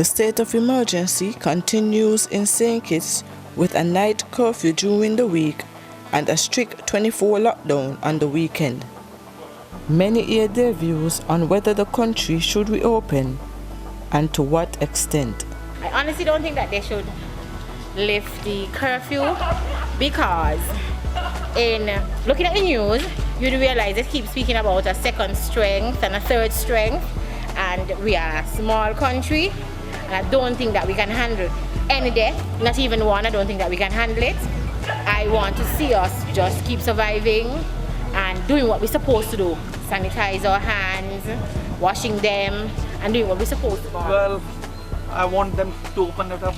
The state of emergency continues in St. Kitts with a night curfew during the week and a strict 24 lockdown on the weekend. Many air their views on whether the country should reopen and to what extent. I honestly don't think that they should lift the curfew because in looking at the news, you'd realize it keeps speaking about a second strength and a third strength, and we are a small country and I don't think that we can handle any death, not even one. I don't think that we can handle it. I want to see us just keep surviving and doing what we're supposed to do. Sanitize our hands, washing them, and doing what we're supposed to do. Well, I want them to open it up,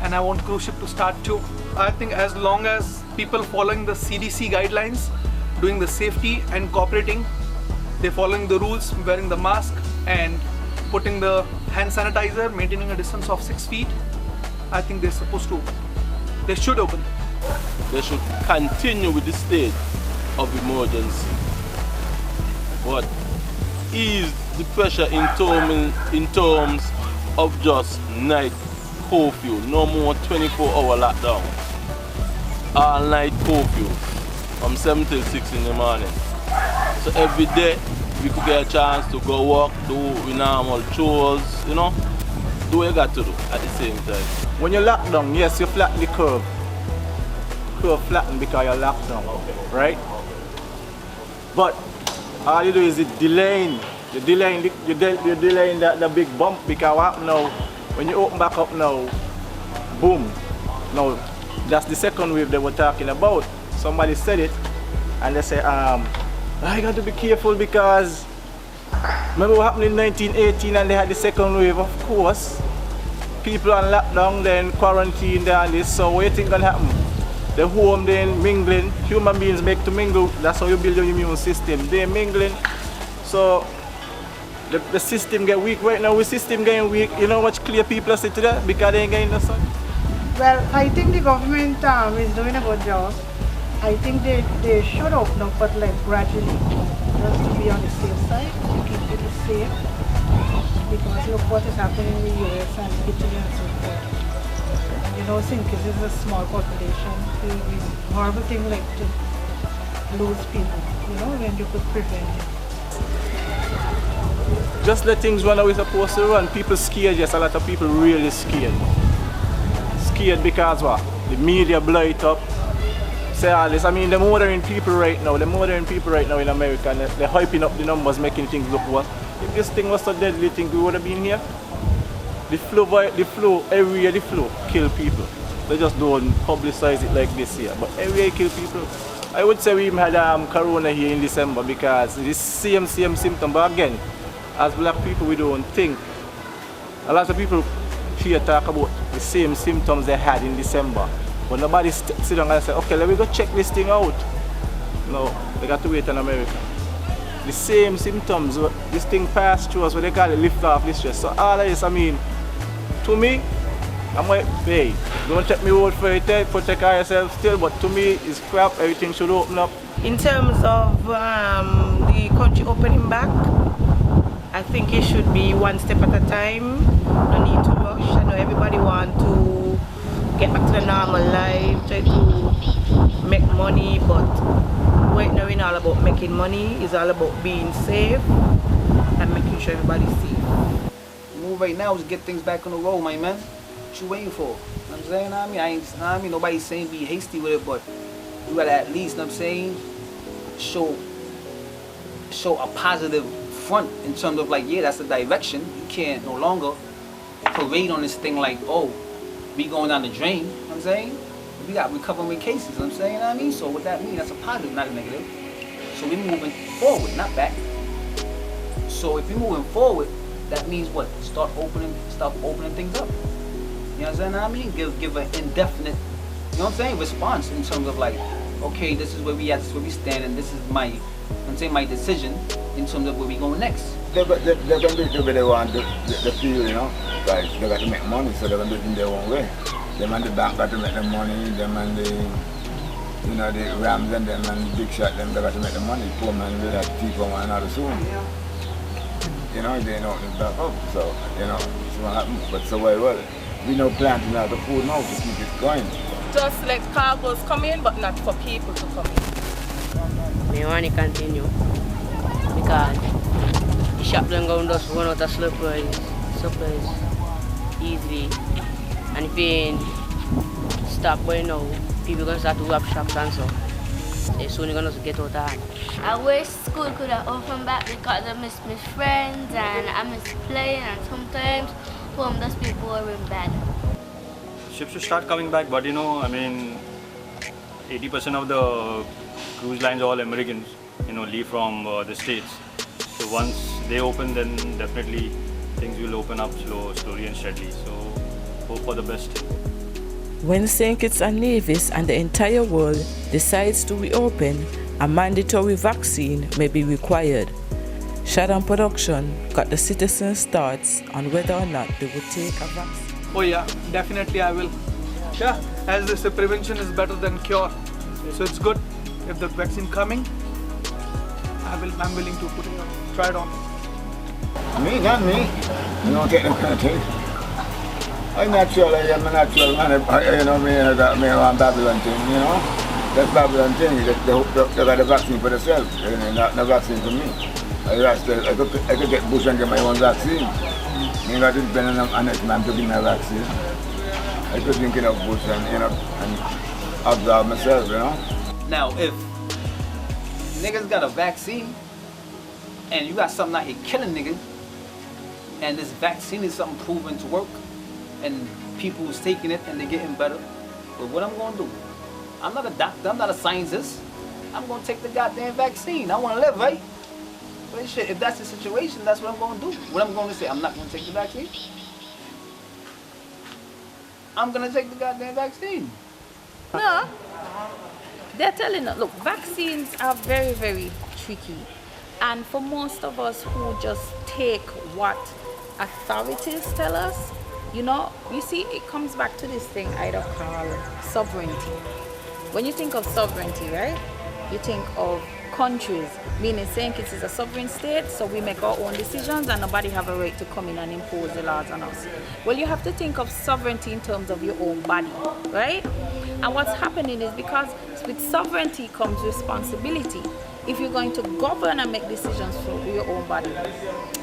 and I want cruise ship to start too. I think as long as people following the CDC guidelines, doing the safety and cooperating, they're following the rules, wearing the mask and putting the hand sanitizer, maintaining a distance of 6 feet, I think they're supposed to open. They should open. They should continue with the state of emergency, but ease the pressure in terms of just night curfew. No more 24-hour lockdown. All night curfew from 7 till 6 in the morning. So every day we could get a chance to go walk, do normal chores, you know, do what you got to do at the same time. When you lock down, yes, you flatten the curve. Curve flatten because you're locked down, right? But all you do is delaying. You're delaying the big bump because what now, when you open back up now, boom. Now, that's the second wave they were talking about. Somebody said it and they say, I got to be careful because remember what happened in 1918 and they had the second wave, of course. People on lockdown, then quarantine, and this, so what do you think gonna happen? The home, then mingling, human beings make to mingle, that's how you build your immune system. They're mingling, so the system get weak. Right now, the system getting weak. You know what clear people say to that? Because they ain't getting the sun. Well, I think the government is doing a good job. I think they should open up, but like gradually, just to be on the safe side, to keep people safe. Because look what is happening in the US and Italy and so forth. And you know, St. Kitts is a small population. It's a horrible thing like to lose people, you know, when you could prevent it. Just let things run how it's supposed to run. People scared, yes, a lot of people really scared. Scared because what? The media blow it up. Say all this. I mean, the modern people right now in America, and they're hyping up the numbers, making things look worse. If this thing was so deadly, think we would have been here? The flu, every year the flu kill people. They just don't publicize it like this year. But every year kill people. I would say we even had corona here in December because this same symptom. But again, as black people, we don't think. A lot of people here talk about the same symptoms they had in December. But nobody sit down and say, okay, let me go check this thing out. No, they got to wait in America. The same symptoms, this thing passed through us, what they call it, lift off this stress. So all of this, I mean, to me, I'm like, hey, don't take me word for it, protect yourself still, but to me, it's crap, everything should open up. In terms of the country opening back, I think it should be one step at a time. No need to rush. I know everybody wants to get back to the normal life, try to make money, but right now it's all about making money. It's all about being safe and making sure everybody's safe. The move right now is to get things back on the road, my man. What you waiting for? You know what I'm saying? I mean, nobody's saying be hasty with it, but you gotta at least, you know what I'm saying, show a positive front in terms of like, yeah, that's the direction. You can't no longer parade on this thing like, oh, we going down the drain. You know what I'm saying? We got recovering cases. You know what I'm saying? You know what I mean? So what that means, that's a positive, not a negative. So we're moving forward, not back. So if you're moving forward, that means what? Start opening things up. You know what I'm saying? Give an indefinite, you know what I'm saying, response in terms of like, okay, this is where we at, this is where we stand, and this is my, I'm saying, my decision in terms of where we going next. They're going to do it the way they want the field, you know. Like, they got to make money, so they're going to do it in their own way. Them and the bank got to make the money, them and the, you know, the Rams and them and the big shot, them, they got to make the money. Poor man will have to teach one another soon. you know, they ain't opening back up. So, you know, it's what happened. But so well, we know planting out the food now to keep it going. Just let cargoes come in, but not for people to come in. We want to continue because the shop don't go just run out of supplies easily. And if you stop by now, people gonna start to rob shops and so. They soon gonna get out of hand. I wish school could have opened back because I miss my friends and I miss playing, and sometimes home does be boring bad. Ships should start coming back, but you know, I mean, 80% of the cruise lines are all Americans, you know, leave from the States. So once they open, then definitely things will open up slowly and steadily. So hope for the best. When St. Kitts and Nevis and the entire world decides to reopen, a mandatory vaccine may be required. ShaDan Production got the citizens' thoughts on whether or not they would take a vaccine. Oh yeah, definitely I will. Yeah, as they say, prevention is better than cure. So it's good. If the vaccine coming, I'm willing to put it on, try it on. Me, not me. You don't take them kind of thing. I'm natural, I'm a natural man. You know, me on Babylon thing, you know. That's Babylon thing. They got the vaccine for themselves, not the vaccine for me. I could get Bush and get my own vaccine. Me got to depend on next man to give me a vaccine. I could think of Bush and, you know, and observe myself, you know. Now, if niggas got a vaccine and you got something out here killing niggas, and this vaccine is something proven to work, and people who's taking it and they're getting better, but what I'm gonna do? I'm not a doctor, I'm not a scientist. I'm gonna take the goddamn vaccine. I wanna live, right? But shit, if that's the situation, that's what I'm gonna do. What I'm gonna say, I'm not gonna take the vaccine. I'm gonna take the goddamn vaccine. No, they're telling us, look, vaccines are very, very tricky. And for most of us who just take what authorities tell us, you know, you see, it comes back to this thing I don't call sovereignty. When you think of sovereignty, right, you think of countries, meaning St. Kitts is a sovereign state, so we make our own decisions and nobody have a right to come in and impose the laws on us. Well, you have to think of sovereignty in terms of your own body, right? And what's happening is because with sovereignty comes responsibility. If you're going to govern and make decisions for your own body,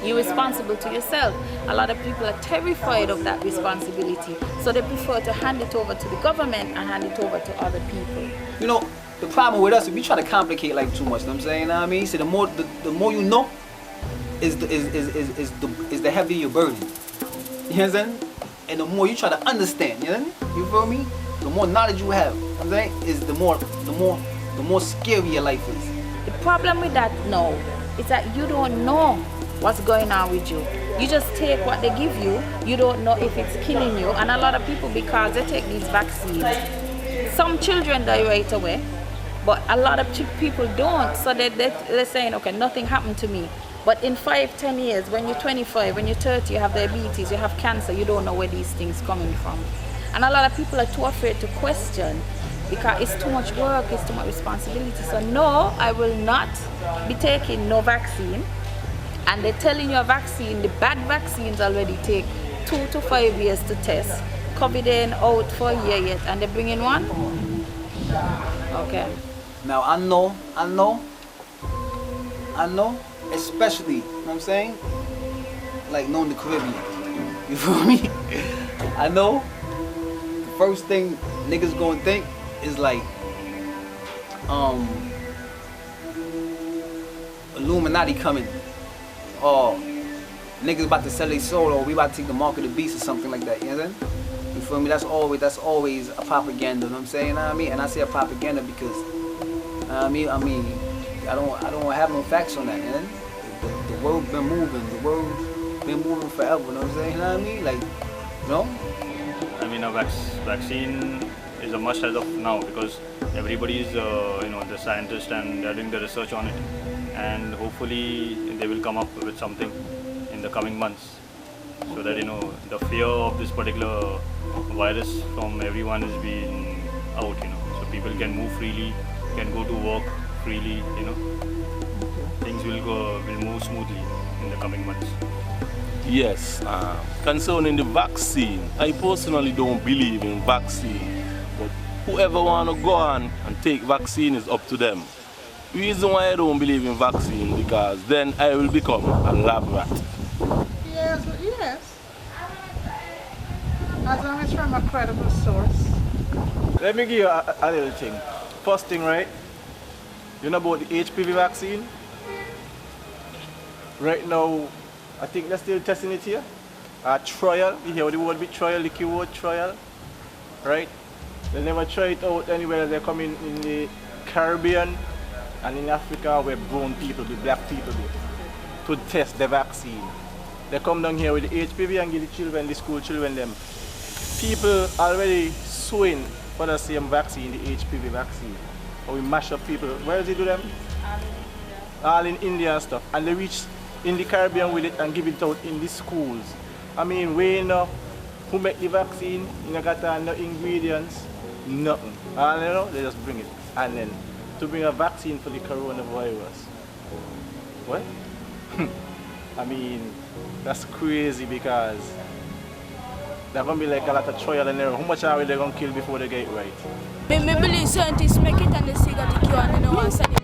you're responsible to yourself. A lot of people are terrified of that responsibility, so they prefer to hand it over to the government and hand it over to other people. You know, the problem with us is we try to complicate life too much, you know what I'm saying? You know what I mean? So the more you know is the heavier your burden. You know what I'm saying? And the more you try to understand, you know what I mean? You feel me? The more knowledge you have, you know what I'm saying, is the more scary your life is. The problem with that now is that you don't know what's going on with you. You just take what they give you. You don't know if it's killing you. And a lot of people, because they take these vaccines, some children die right away, but a lot of people don't. So they're saying, okay, nothing happened to me. But in 5-10 years, when you're 25, when you're 30, you have diabetes, you have cancer, you don't know where these things coming from. And a lot of people are too afraid to question, because it's too much work, it's too much responsibility. So no, I will not be taking no vaccine. And they're telling you a vaccine, the bad vaccines already take 2 to 5 years to test. COVID ain't out for a year yet, and they're bringing one? Okay. Now I know, especially, you know what I'm saying? Like knowing the Caribbean, you feel me? I know the first thing niggas gonna think is like, Illuminati coming, or niggas about to sell their soul, or we about to take the mark of the beast or something like that, you know what I'm saying? You feel me? That's always a propaganda, you know what I'm saying? You know what I mean? And I say a propaganda because, I mean, I don't have no facts on that, you know? The world been moving forever, you know what I'm saying? You know what I mean? Like, you know? I mean, a vaccine is a must as of now, because everybody is, the scientist, and they're doing the research on it, and hopefully they will come up with something in the coming months, so that the fear of this particular virus from everyone is being out, so people can move freely, can go to work freely, things will move smoothly in the coming months. Yes, concerning the vaccine, I personally don't believe in vaccine, but whoever want to go on and take vaccine is up to them. Reason why I don't believe in vaccine, because then I will become a lab rat. Yes, yes. As long as from a credible source. Let me give you a little thing. First thing, right? You know about the HPV vaccine? Right now, I think they're still testing it here. Trial, you hear the word be trial, the keyword trial, right? They never try it out anywhere. They come in the Caribbean and in Africa where brown people, the black people do, to test the vaccine. They come down here with the HPV and give the children, the school children them. People already suing for the same vaccine, the HPV vaccine. Or we mash up people. Where does he do them? All in India and stuff. And they reach in the Caribbean with it and give it out in the schools. I mean, we know who make the vaccine, you know, got no ingredients, nothing. All you know, they just bring it. And then to bring a vaccine for the coronavirus. What? I mean, that's crazy because there's going to be like a lot of trial and error. How much are they going to kill before they get it right? I believe scientists make it and they see that the cure and they don't want to send it.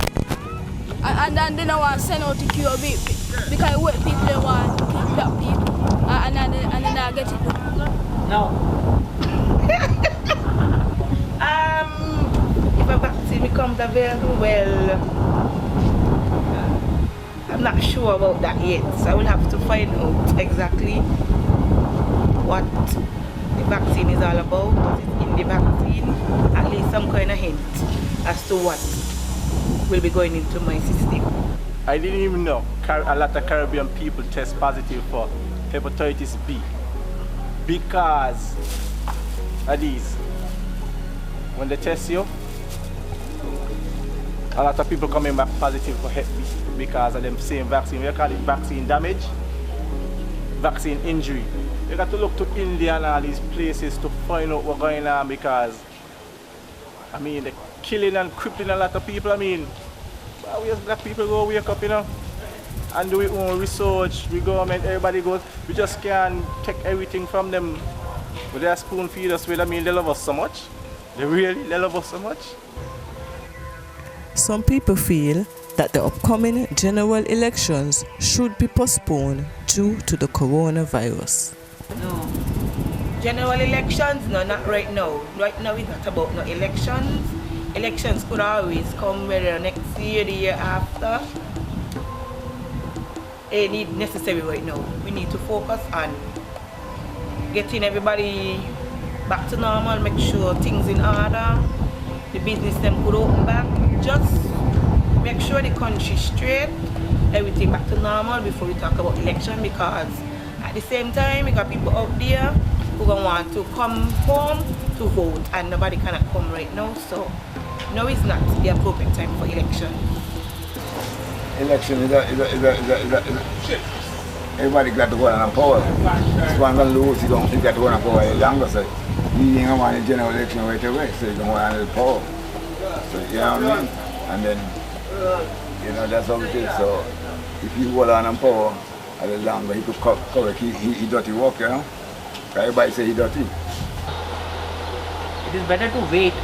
And then they don't want to send out the cure because what people they want to keep black people and then they get it done. No. If a vaccine becomes available, well, I'm not sure about that yet. So I will have to find out exactly what the vaccine is all about, what is in the vaccine, at least some kind of hint as to what will be going into my system. I didn't even know a lot of Caribbean people test positive for hepatitis B because of these. When they test you, a lot of people coming back positive for Hep B because of them same vaccine. We call it vaccine damage, vaccine injury. You got to look to India and all these places to find out what's going on because, I mean, they're killing and crippling a lot of people. I mean, we as black people go wake up, you know, and do our own research. We government, everybody goes. We just can't take everything from them with their spoon feed us with. I mean, they love us so much. They love us so much. Some people feel that the upcoming general elections should be postponed due to the coronavirus. No. General elections? No, not right now. Right now it's not about no elections. Elections could always come whether next year, the year after. It ain't necessary right now. We need to focus on getting everybody back to normal, make sure things in order, the business them could open back. Just make sure the country straight, everything back to normal before we talk about election, because at the same time we got people out there who gonna want to come home to vote and nobody cannot come right now. So no, it's not the appropriate time for election. Election is everybody got to go on power. If one gonna lose, you got to go on power. Younger say, you ain't want a general election right away, so you don't want to power. So you know what I mean? And then you know that's how it is. So if you hold on power a little longer, he could correct he dirty work, you know. Everybody say he dirty. It is better to wait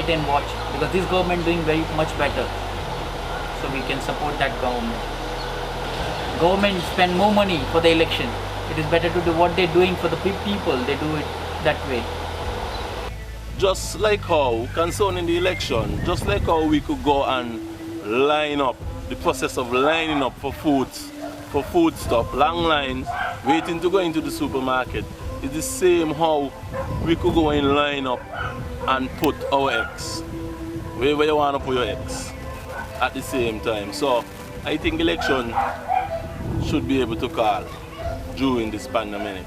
and watch, because this government doing very much better. So we can support that government. Government spend more money for the election. It is better to do what they're doing for the people. They do it that way. Just like how, concerning the election, just like how we could go and line up, the process of lining up for food stuff, long lines, waiting to go into the supermarket, it's the same how we could go and line up and put our eggs, wherever you want to put your eggs, at the same time. So I think election should be able to call during this pandemic.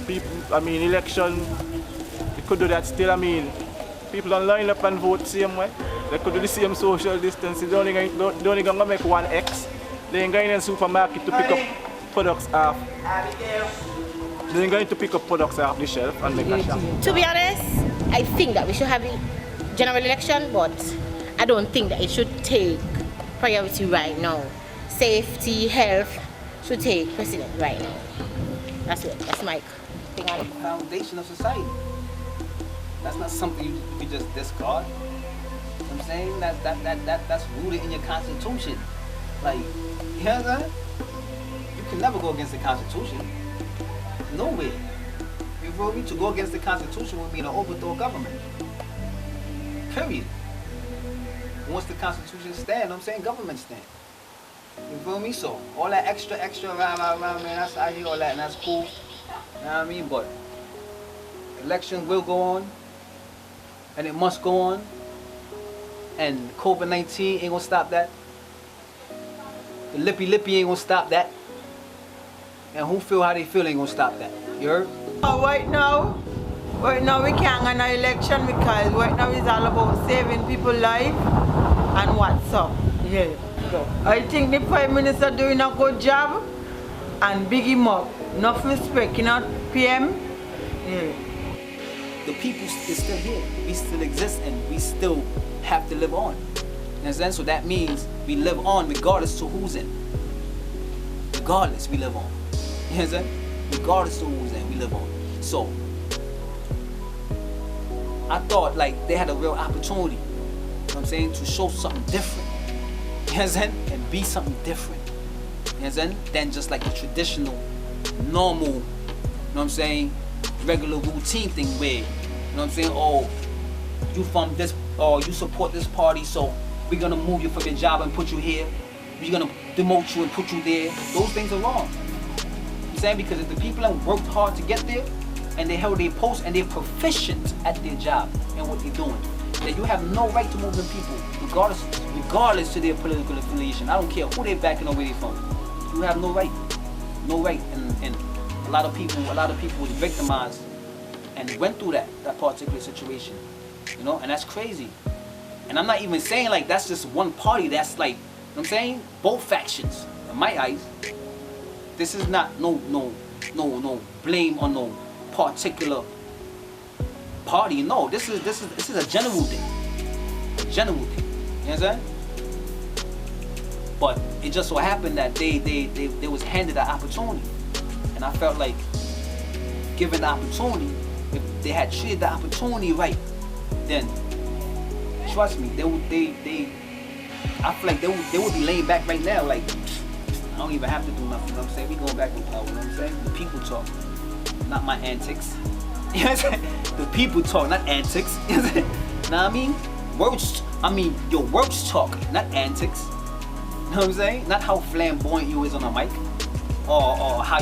People, I mean, election, they could do that still. I mean, people don't line up and vote the same way. They could do the same social distancing. They only going to make one X. They ain't going in the supermarket to pick up products off. They're going to pick up products off the shelf and make a shop. To be honest, I think that we should have a general election, but I don't think that it should take priority right now. Safety, health should take precedent right now. That's it. That's my thing on it. Foundation of society. That's not something you can just discard. You know what I'm saying? That's rooted in your constitution. Like, you know what I'm saying? You can never go against the Constitution. Nowhere. You feel me? To go against the Constitution would mean to overthrow government. Period. Once the Constitution stand, I'm saying government stand. You feel me? So all that extra, rah, man, that's I hear all that and that's cool. You know what I mean? But election will go on and it must go on. And COVID-19 ain't gonna stop that. The lippy ain't gonna stop that. And who feel how they feel ain't gonna stop that. You heard? Right now we can't have an election because right now it's all about saving people's life and what's up. Yeah. So I think the Prime Minister doing a good job and big him up. Enough respect, you know, PM. Yeah. The people is still here. We still exist and we still have to live on. You understand? So that means we live on regardless to who's in. Regardless, we live on. You understand? Regardless to who's in, we live on. So I thought like they had a real opportunity, you know what I'm saying, to show something different. You understand? And be something different. You understand? Than just like the traditional, normal, you know what I'm saying, regular routine thing where, you know what I'm saying, oh, you from this, or you support this party, so we're gonna move you from your job and put you here. We're gonna demote you and put you there. Those things are wrong. You know what I'm saying? Because if the people have worked hard to get there and they held their posts and they're proficient at their job and what they're doing, then you have no right to move them people, regardless to their political affiliation. I don't care who they're backing or where they're from. You have no right. No right. And a lot of people was victimized and went through that particular situation. You know, and that's crazy. And I'm not even saying like that's just one party, that's like, you know what I'm saying, both factions. In my eyes, this is not no blame on no particular party. No, this is a general thing. A general thing. You understand? But it just so happened that they was handed an opportunity. And I felt like given the opportunity, if they had treated the opportunity right, then trust me, I feel like they would be laying back right now, like I don't even have to do nothing. You know what I'm saying? We going back in power, you know what I'm saying? The people talk, not my antics. You know what I'm saying? The people talk, not antics. You know what I mean? Your words talk, not antics. You know what I'm saying? Not how flamboyant you is on a mic, or how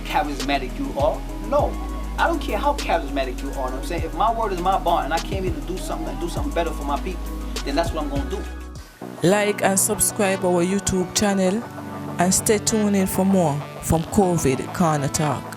charismatic you are. No. I don't care how charismatic you are, you know what I'm saying? If my word is my bond and I came here to do something and do something better for my people, then that's what I'm gonna do. Like and subscribe our YouTube channel and stay tuned in for more from COVID Corner Talk.